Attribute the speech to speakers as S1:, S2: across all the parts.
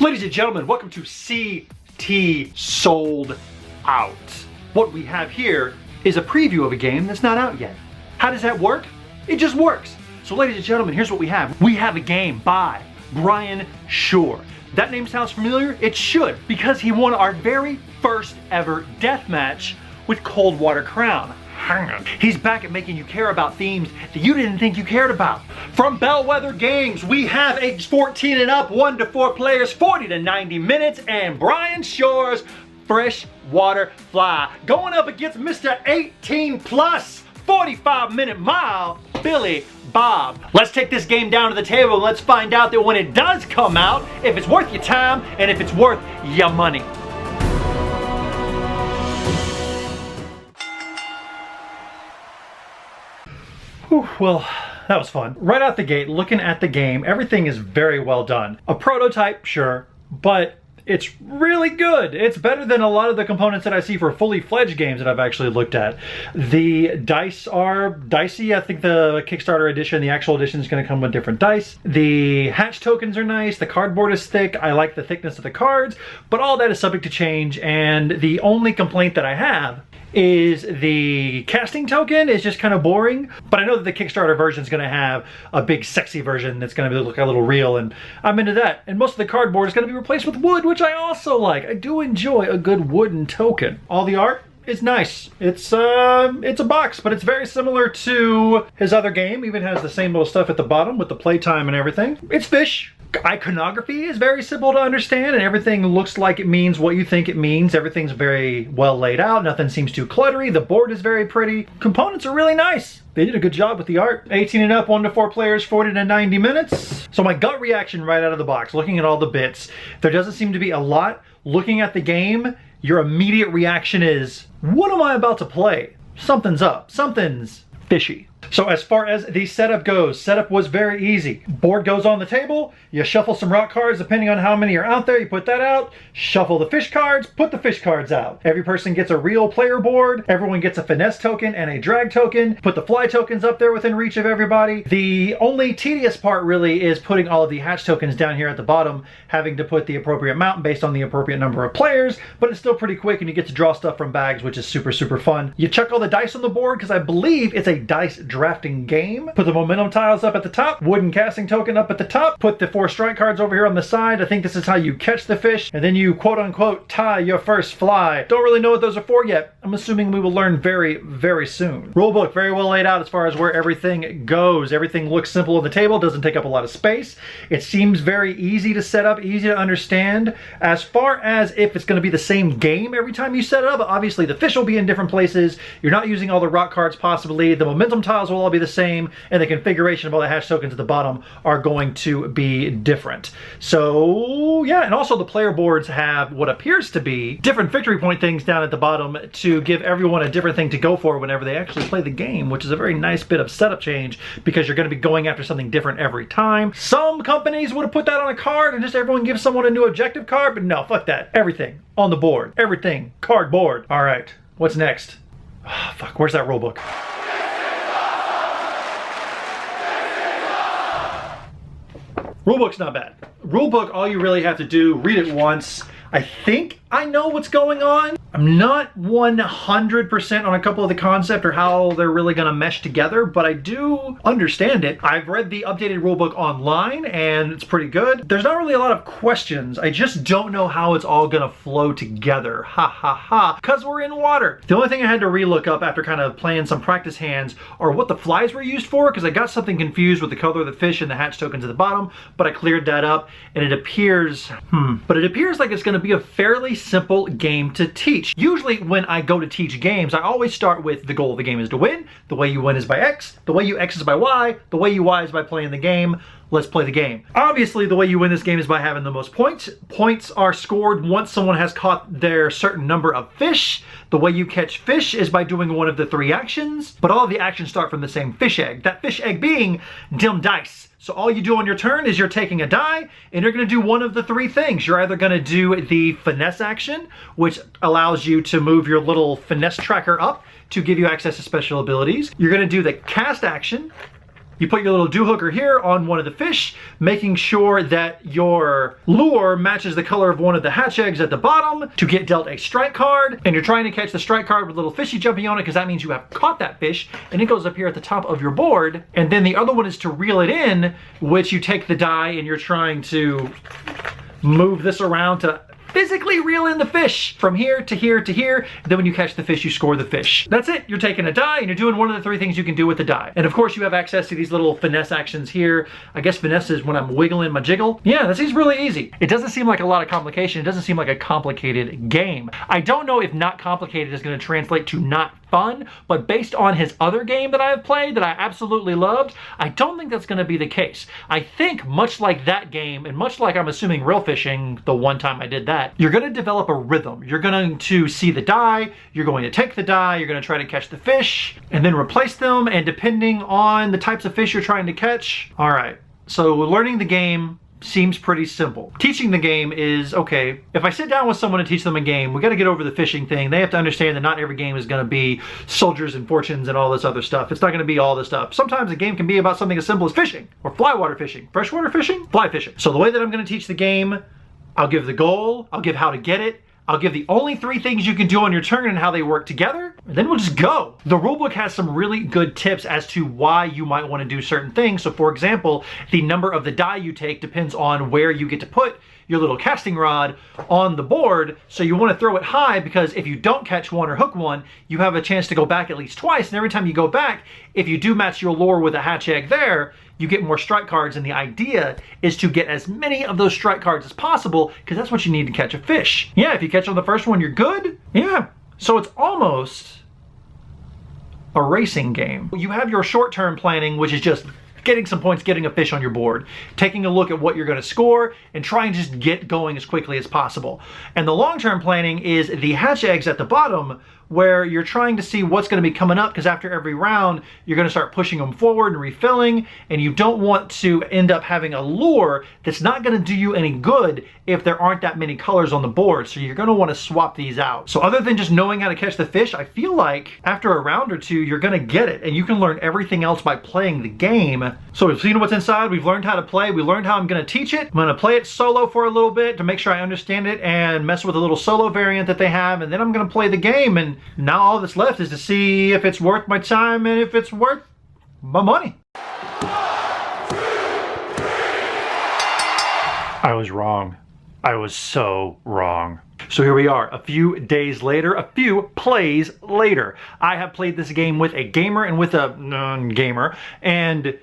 S1: Ladies and gentlemen, welcome to CT Sold Out. What we have here is a preview of a game that's not out yet. How does that work? It just works. So ladies and gentlemen, here's what we have. We have a game by Brian Shore. That name sounds familiar? It should, because he won our very first ever death match with Coldwater Crown. He's back at making you care about themes that you didn't think you cared about. From Bellwether Games, we have age 14 and up, 1 to 4 players, 40 to 90 minutes, and Brian Shore's Freshwater Fly going up against Mr. 18 plus, 45-minute mile, Billy Bob. Let's take this game down to the table and let's find out that when it does come out, if it's worth your time and if it's worth your money. Whew, well, that was fun. Right out the gate, looking at the game, everything is very well done. A prototype, sure, but it's really good. It's better than a lot of the components that I see for fully fledged games that I've actually looked at. The dice are dicey. I think the Kickstarter edition, the actual edition, is going to come with different dice. The hatch tokens are nice. The cardboard is thick. I like the thickness of the cards, but all that is subject to change. And the only complaint that I have is the casting token is just kind of boring, but I know that the Kickstarter version is going to have a big sexy version that's going to look a little real, and I'm into that. And most of the cardboard is going to be replaced with wood, which I also like. I do enjoy a good wooden token. All the art is nice. It's a box, but it's very similar to his other game. Even has the same little stuff at the bottom with the playtime and everything. It's fish. Iconography is very simple to understand, and everything looks like it means what you think it means. Everything's very well laid out. Nothing seems too cluttery. The board is very pretty. Components are really nice. They did a good job with the art. 18 and up, 1 to 4 players, 40 to 90 minutes. So my gut reaction right out of the box, looking at all the bits, there doesn't seem to be a lot. Looking at the game, your immediate reaction is, what am I about to play? Something's up. Something's fishy. So as far as the setup goes, setup was very easy. Board goes on the table, you shuffle some rock cards depending on how many are out there, you put that out, shuffle the fish cards, put the fish cards out. Every person gets a real player board, everyone gets a finesse token and a drag token, put the fly tokens up there within reach of everybody. The only tedious part really is putting all of the hatch tokens down here at the bottom, having to put the appropriate amount based on the appropriate number of players, but it's still pretty quick and you get to draw stuff from bags, which is super, super fun. You chuck all the dice on the board because I believe it's a dice drafting game. Put the momentum tiles up at the top, wooden casting token up at the top, put the 4 strike cards over here on the side. I think this is how you catch the fish, and then you quote unquote tie your first fly. Don't really know what those are for yet. I'm assuming we will learn very, very soon. Rulebook very well laid out as far as where everything goes. Everything looks simple on the table, doesn't take up a lot of space. It seems very easy to set up, easy to understand. As far as if it's going to be the same game every time you set it up, obviously the fish will be in different places. You're not using all the rock cards possibly. The momentum tiles will all be the same, and the configuration of all the hash tokens at the bottom are going to be different. So yeah, and also the player boards have what appears to be different victory point things down at the bottom to give everyone a different thing to go for whenever they actually play the game, which is a very nice bit of setup change because you're going to be going after something different every time. Some companies would have put that on a card and just everyone gives someone a new objective card, but no, fuck that. Everything on the board. Everything cardboard. All right, what's next? Oh, fuck, where's that rulebook? Rulebook's not bad. Rulebook, all you really have to do, read it once. I think I know what's going on. I'm not 100% on a couple of the concept or how they're really gonna mesh together, but I do understand it. I've read the updated rulebook online and it's pretty good. There's not really a lot of questions. I just don't know how it's all gonna flow together. Ha ha ha, because we're in water. The only thing I had to relook up after kind of playing some practice hands are what the flies were used for, because I got something confused with the color of the fish and the hatch tokens at the bottom, but I cleared that up and it appears, like it's gonna be a fairly simple game to teach. Usually when I go to teach games, I always start with the goal of the game is to win. The way you win is by X. The way you X is by Y. The way you Y is by playing the game. Let's play the game. Obviously, the way you win this game is by having the most points. Points are scored once someone has caught their certain number of fish. The way you catch fish is by doing one of the 3 actions, but all of the actions start from the same fish egg. That fish egg being dim dice. So all you do on your turn is you're taking a die and you're going to do one of the 3 things. You're either going to do the finesse action, which allows you to move your little finesse tracker up to give you access to special abilities. You're going to do the cast action, You put your little dew hooker here on one of the fish, making sure that your lure matches the color of one of the hatch eggs at the bottom to get dealt a strike card. And you're trying to catch the strike card with little fishy jumping on it because that means you have caught that fish, and it goes up here at the top of your board. And then the other one is to reel it in, which you take the die and you're trying to move this around to physically reel in the fish from here to here to here. Then when you catch the fish, you score the fish. That's it. You're taking a die and you're doing one of the 3 things you can do with the die. And of course you have access to these little finesse actions here. I guess finesse is when I'm wiggling my jiggle. Yeah, that seems really easy. It doesn't seem like a lot of complication. It doesn't seem like a complicated game. I don't know if not complicated is going to translate to not fun, but based on his other game that I have played that I absolutely loved, I don't think that's going to be the case. I think much like that game, and much like I'm assuming real fishing, the one time I did that, you're going to develop a rhythm. You're going to see the die, you're going to take the die, you're going to try to catch the fish, and then replace them, and depending on the types of fish you're trying to catch. All right, so learning the game seems pretty simple. Teaching the game is, okay, if I sit down with someone to teach them a game, we got to get over the fishing thing. They have to understand that not every game is going to be soldiers and fortunes and all this other stuff. It's not going to be all this stuff. Sometimes a game can be about something as simple as fishing, or flywater fishing, freshwater fishing, fly fishing. So the way that I'm going to teach the game, I'll give the goal, I'll give how to get it, I'll give the only 3 things you can do on your turn and how they work together, and then we'll just go. The rulebook has some really good tips as to why you might want to do certain things. So for example, the number of the die you take depends on where you get to put your little casting rod on the board. So you want to throw it high because if you don't catch one or hook one, you have a chance to go back at least twice. And every time you go back, if you do match your lure with a hatch egg there, you get more strike cards. And the idea is to get as many of those strike cards as possible because that's what you need to catch a fish. Yeah, if you catch on the first one, you're good. Yeah. So it's almost a racing game. You have your short-term planning, which is just getting some points, getting a fish on your board, taking a look at what you're going to score, and trying to just get going as quickly as possible. And the long-term planning is the hatch eggs at the bottom, where you're trying to see what's going to be coming up, because after every round, you're going to start pushing them forward and refilling, and you don't want to end up having a lure that's not going to do you any good if there aren't that many colors on the board. So you're going to want to swap these out. So other than just knowing how to catch the fish, I feel like after a round or two, you're going to get it, and you can learn everything else by playing the game. So we've seen what's inside, we've learned how to play, we learned how I'm going to teach it. I'm going to play it solo for a little bit to make sure I understand it and mess with a little solo variant that they have, and then I'm going to play the game. And now all that's left is to see if it's worth my time and if it's worth my money. I was wrong. I was so wrong. So here we are, a few days later, a few plays later. I have played this game with a gamer and with a non-gamer, and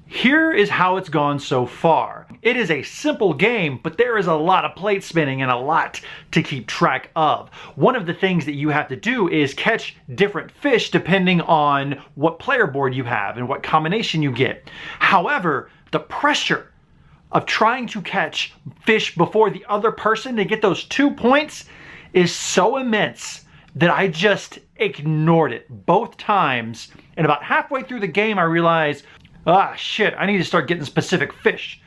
S1: here is how it's gone so far. It is a simple game, but there is a lot of plate spinning and a lot to keep track of. One of the things that you have to do is catch different fish depending on what player board you have and what combination you get. However, the pressure of trying to catch fish before the other person to get those 2 points is so immense that I just ignored it both times. And about halfway through the game, I realized, ah, shit, I need to start getting specific fish.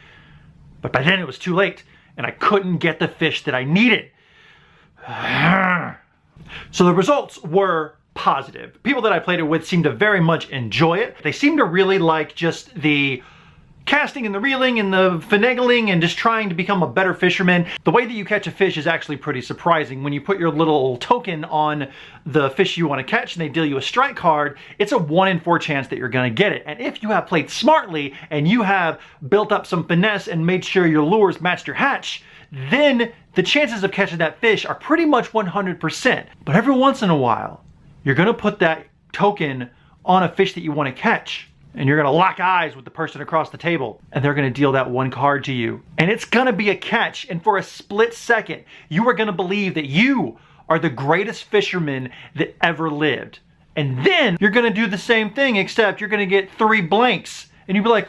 S1: But by then it was too late, and I couldn't get the fish that I needed. So the results were positive. People that I played it with seemed to very much enjoy it. They seemed to really like just the casting and the reeling and the finagling and just trying to become a better fisherman. The way that you catch a fish is actually pretty surprising. When you put your little token on the fish you want to catch and they deal you a strike card, it's a 1 in 4 chance that you're going to get it. And if you have played smartly and you have built up some finesse and made sure your lures matched your hatch, then the chances of catching that fish are pretty much 100%. But every once in a while, you're going to put that token on a fish that you want to catch, and you're gonna lock eyes with the person across the table, and they're gonna deal that 1 card to you. And it's gonna be a catch, and for a split second, you are gonna believe that you are the greatest fisherman that ever lived. And then you're gonna do the same thing, except you're gonna get 3 blanks, and you'll be like,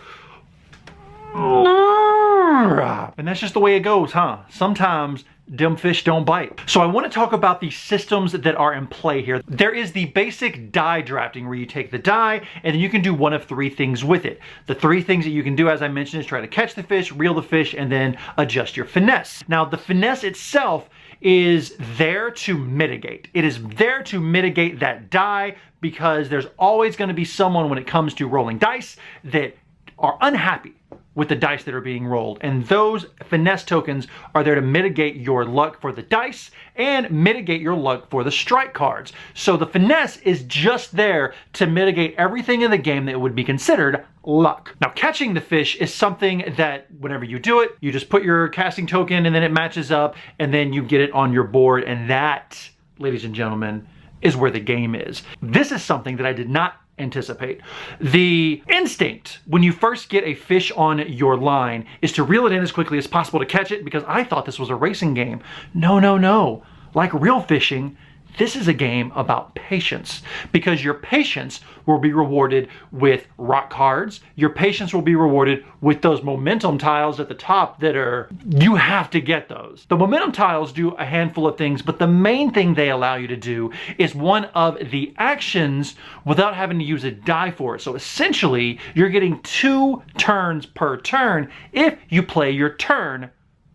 S1: and that's just the way it goes, huh? Sometimes dumb fish don't bite. So I want to talk about the systems that are in play here. There is the basic die drafting where you take the die and then you can do one of 3 things with it. The 3 things that you can do, as I mentioned, is try to catch the fish, reel the fish, and then adjust your finesse. Now the finesse itself is there to mitigate. It is there to mitigate that die, because there's always going to be someone when it comes to rolling dice that are unhappy with the dice that are being rolled. And those finesse tokens are there to mitigate your luck for the dice and mitigate your luck for the strike cards. So the finesse is just there to mitigate everything in the game that would be considered luck. Now, catching the fish is something that whenever you do it, you just put your casting token and then it matches up and then you get it on your board. And that, ladies and gentlemen, is where the game is. This is something that I did not anticipate. The instinct when you first get a fish on your line is to reel it in as quickly as possible to catch it, because I thought this was a racing game. No, no, no. Like real fishing, this is a game about patience, because your patience will be rewarded with rock cards. Your patience will be rewarded with those momentum tiles at the top that are, you have to get those. The momentum tiles do a handful of things, but the main thing they allow you to do is one of the actions without having to use a die for it. So essentially, you're getting 2 turns per turn if you play your turn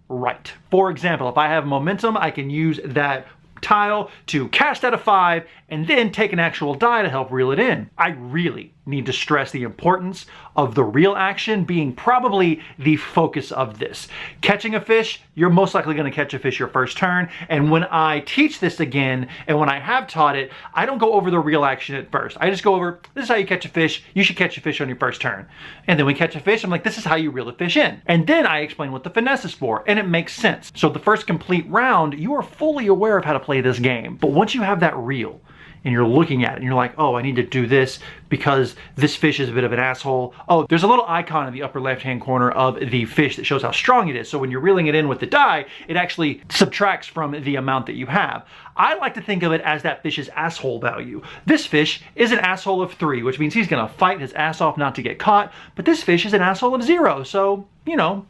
S1: right. For example, if I have momentum, I can use that tile to cast out a 5 and then take an actual die to help reel it in. I really need to stress the importance of the reel action being probably the focus of this. Catching a fish, you're most likely going to catch a fish your first turn, and when I teach this again, and when I have taught it, I don't go over the reel action at first. I just go over, this is how you catch a fish, you should catch a fish on your first turn. And then we catch a fish, I'm like, this is how you reel the fish in. And then I explain what the finesse is for, and it makes sense. So the first complete round, you are fully aware of how to play this game. But once you have that reel, and you're looking at it and you're like, oh, I need to do this because this fish is a bit of an asshole. Oh, there's a little icon in the upper left-hand corner of the fish that shows how strong it is. So when you're reeling it in with the die, it actually subtracts from the amount that you have. I like to think of it as that fish's asshole value. This fish is an asshole of 3, which means he's gonna fight his ass off not to get caught, but this fish is an asshole of 0, so, you know,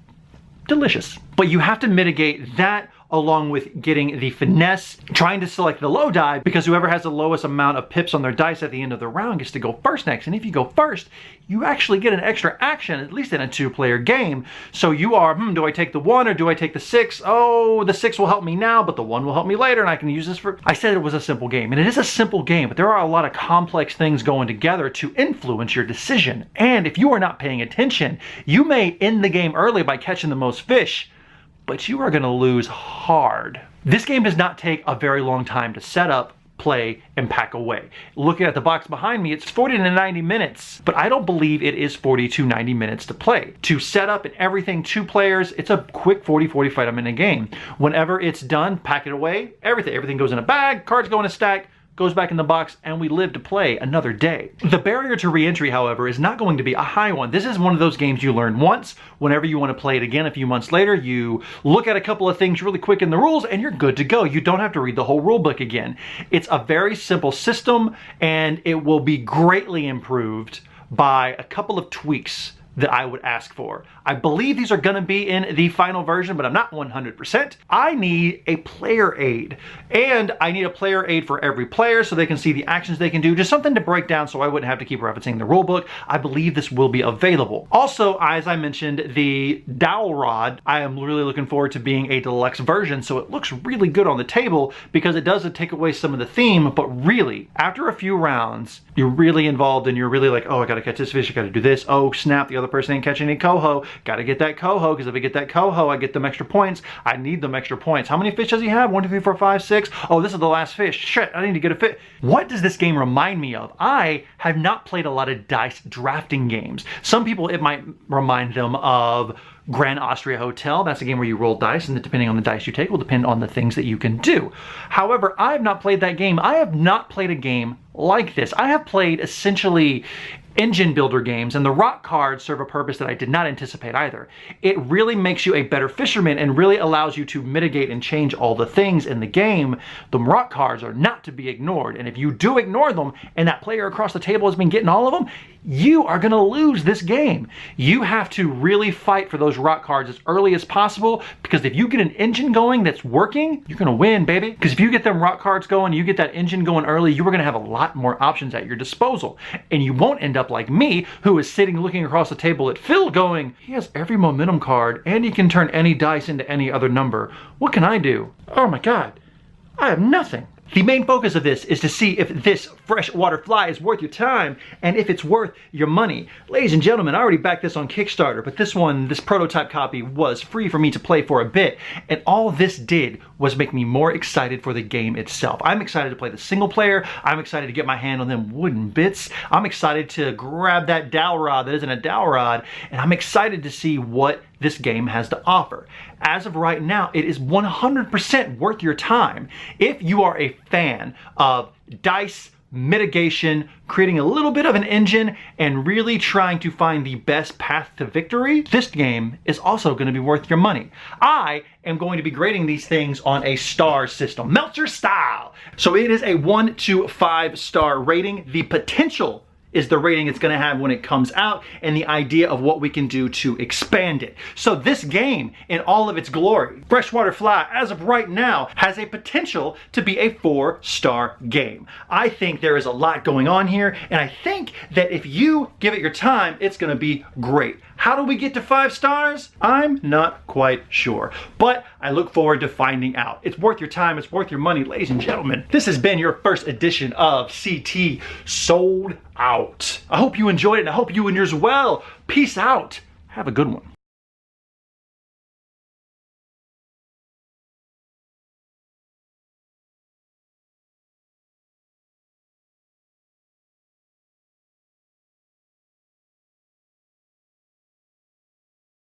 S1: delicious. But you have to mitigate that along with getting the finesse, trying to select the low die, because whoever has the lowest amount of pips on their dice at the end of the round gets to go first next. And if you go first, you actually get an extra action, at least in a 2-player game. So you are, do I take the 1 or do I take the 6? Oh, the 6 will help me now, but the 1 will help me later, and I can use this for... I said it was a simple game, and it is a simple game, but there are a lot of complex things going together to influence your decision. And if you are not paying attention, you may end the game early by catching the most fish, but you are going to lose hard. This game does not take a very long time to set up, play, and pack away. Looking at the box behind me, it's 40 to 90 minutes, but I don't believe it is 40 to 90 minutes to play. To set up and everything, 2 players, it's a quick 40-45 minute game. Whenever it's done, pack it away, everything goes in a bag, cards go in a stack, goes back in the box, and we live to play another day. The barrier to re-entry, however, is not going to be a high one. This is one of those games you learn once. Whenever you want to play it again a few months later, you look at a couple of things really quick in the rules and you're good to go. You don't have to read the whole rule book again. It's a very simple system, and it will be greatly improved by a couple of tweaks that I would ask for. I believe these are gonna be in the final version, but I'm not 100%. I need a player aid, and I need a player aid for every player so they can see the actions they can do, just something to break down so I wouldn't have to keep referencing the rulebook. I believe this will be available. Also, as I mentioned, the dowel rod, I am really looking forward to being a deluxe version, so it looks really good on the table because it does take away some of the theme, but really, after a few rounds, you're really involved and you're really like, oh, I gotta catch this fish, I gotta do this, oh snap, the other person ain't catching any coho, gotta get that coho, because if I get that coho, I get them extra points. I need them extra points. How many fish does he have? 1, 2, 3, 4, 5, 6. Oh, this is the last fish. Shit, I need to get a fish. What does this game remind me of? I have not played a lot of dice drafting games. Some people, it might remind them of Grand Austria Hotel. That's a game where you roll dice, and depending on the dice you take will depend on the things that you can do. However, I have not played that game. I have not played a game like this. I have played essentially engine builder games, and the rock cards serve a purpose that I did not anticipate either. It really makes you a better fisherman and really allows you to mitigate and change all the things in the game. The rock cards are not to be ignored, and if you do ignore them and that player across the table has been getting all of them, you are going to lose this game. You have to really fight for those rock cards as early as possible, because if you get an engine going that's working, you're going to win, baby. Because if you get them rock cards going, you get that engine going early, you are going to have a lot more options at your disposal, and you won't end up up like me, who is sitting looking across the table at Phil going, he has every momentum card and he can turn any dice into any other number. What can I do? Oh my God, I have nothing. The main focus of this is to see if this freshwater fly is worth your time and if it's worth your money. Ladies and gentlemen, I already backed this on Kickstarter, but this prototype copy was free for me to play for a bit, and all this did was make me more excited for the game itself. I'm excited to play the single player. I'm excited to get my hand on them wooden bits. I'm excited to grab that dowel rod that isn't a dowel rod, and I'm excited to see what this game has to offer. As of right now, it is 100% worth your time. If you are a fan of dice, mitigation, creating a little bit of an engine, and really trying to find the best path to victory, this game is also going to be worth your money. I am going to be grading these things on a star system, Meltzer style. So it is a 1 to 5 star rating. The potential is the rating it's going to have when it comes out, and the idea of what we can do to expand it. So this game, in all of its glory, Freshwater Fly, as of right now, has a potential to be a 4-star game. I think there is a lot going on here, and I think that if you give it your time, it's going to be great. How do we get to 5 stars? I'm not quite sure, but I look forward to finding out. It's worth your time, it's worth your money, ladies and gentlemen. This has been your first edition of CT Sold Out. I hope you enjoyed it, and I hope you and yours well. Peace out. Have a good one.